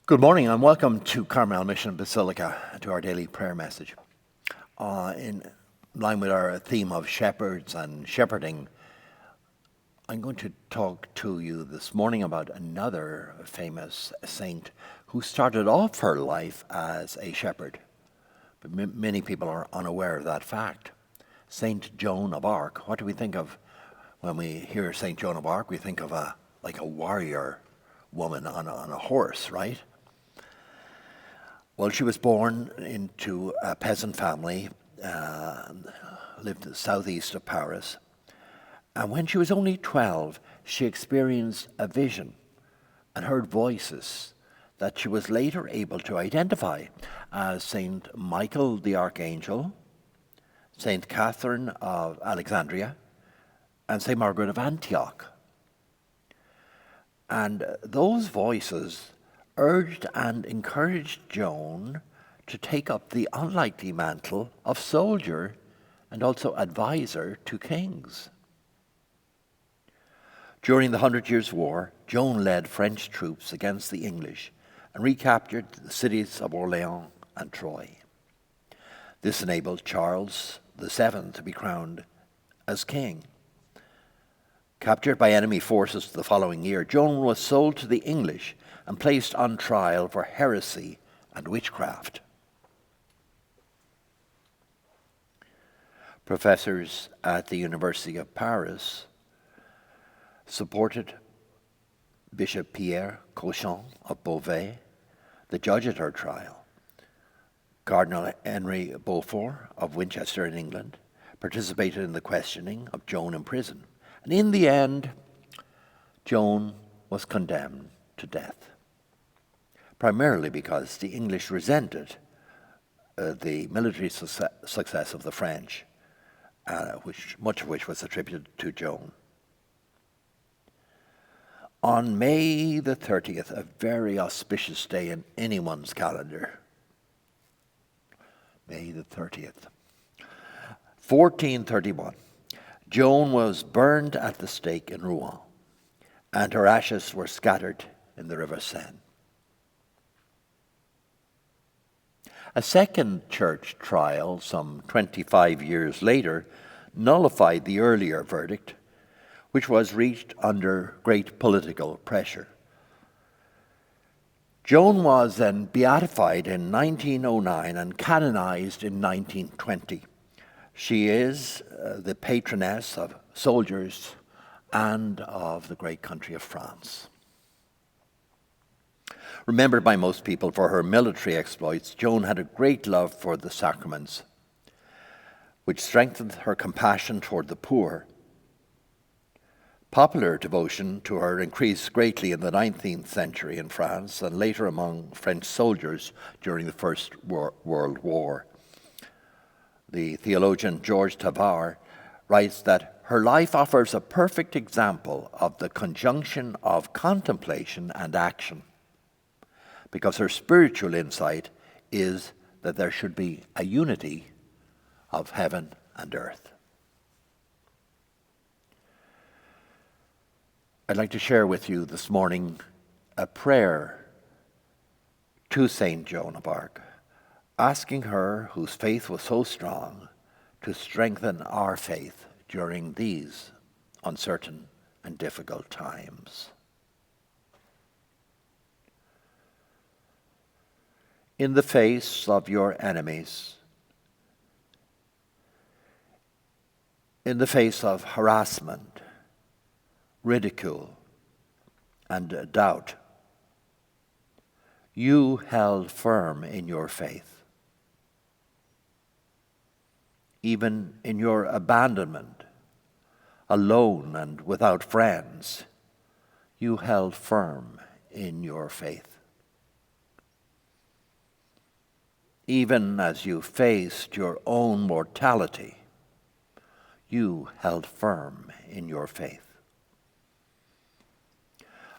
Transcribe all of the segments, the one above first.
Good morning and welcome to Carmel Mission Basilica, to our daily prayer message. In line with our theme of shepherds and shepherding, I'm going to talk to you this morning about another famous saint who started off her life as a shepherd. But many people are unaware of that fact. Saint Joan of Arc. What do we think of when we hear Saint Joan of Arc? We think of a warrior woman on a horse, right? Well, she was born into a peasant family, lived southeast of Paris. And when she was only 12, she experienced a vision and heard voices that she was later able to identify as Saint Michael the Archangel, Saint Catherine of Alexandria, and Saint Margaret of Antioch. And those voices urged and encouraged Joan to take up the unlikely mantle of soldier and also advisor to kings. During the 100 Years' War, Joan led French troops against the English and recaptured the cities of Orléans and Troyes. This enabled Charles VII to be crowned as king. Captured by enemy forces the following year, Joan was sold to the English and placed on trial for heresy and witchcraft. Professors at the University of Paris supported Bishop Pierre Cauchon of Beauvais, the judge at her trial. Cardinal Henry Beaufort of Winchester in England participated in the questioning of Joan in prison. And in the end, Joan was condemned to death, primarily because the English resented the military success of the French, much of which was attributed to Joan. On May the 30th, a very auspicious day in anyone's calendar, May the 30th, 1431, Joan was burned at the stake in Rouen, and her ashes were scattered in the river Seine. A second church trial, some 25 years later, nullified the earlier verdict, which was reached under great political pressure. Joan was then beatified in 1909 and canonized in 1920. She is the patroness of soldiers and of the great country of France. Remembered by most people for her military exploits, Joan had a great love for the sacraments, which strengthened her compassion toward the poor. Popular devotion to her increased greatly in the 19th century in France and later among French soldiers during the First World War. The theologian Georges Tavar writes that her life offers a perfect example of the conjunction of contemplation and action, because her spiritual insight is that there should be a unity of heaven and earth. I'd like to share with you this morning a prayer to Saint Joan of Arc, asking her, whose faith was so strong, to strengthen our faith during these uncertain and difficult times. In the face of your enemies, in the face of harassment, ridicule, and doubt, you held firm in your faith. Even in your abandonment, alone and without friends, you held firm in your faith. Even as you faced your own mortality, you held firm in your faith.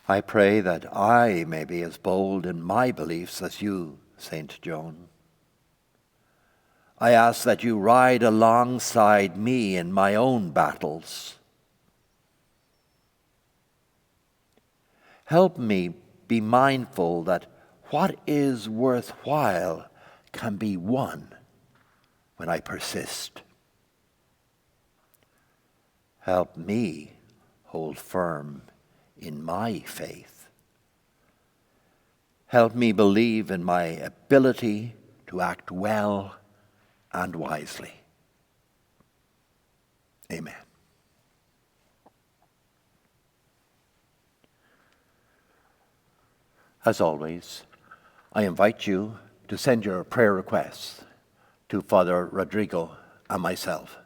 I pray that I may be as bold in my beliefs as you, Saint Joan. I ask that you ride alongside me in my own battles. Help me be mindful that What is worthwhile can be won when I persist. Help me hold firm in my faith. Help me believe in my ability to act well and wisely. Amen. As always, I invite you to send your prayer requests to Father Rodrigo and myself.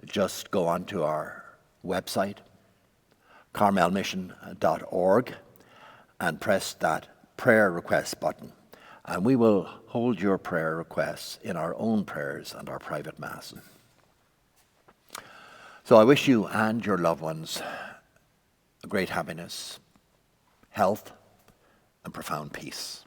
Just go onto our website, carmelmission.org, and press that prayer request button. And we will hold your prayer requests in our own prayers and our private Mass. So I wish you and your loved ones a great happiness, health, and profound peace.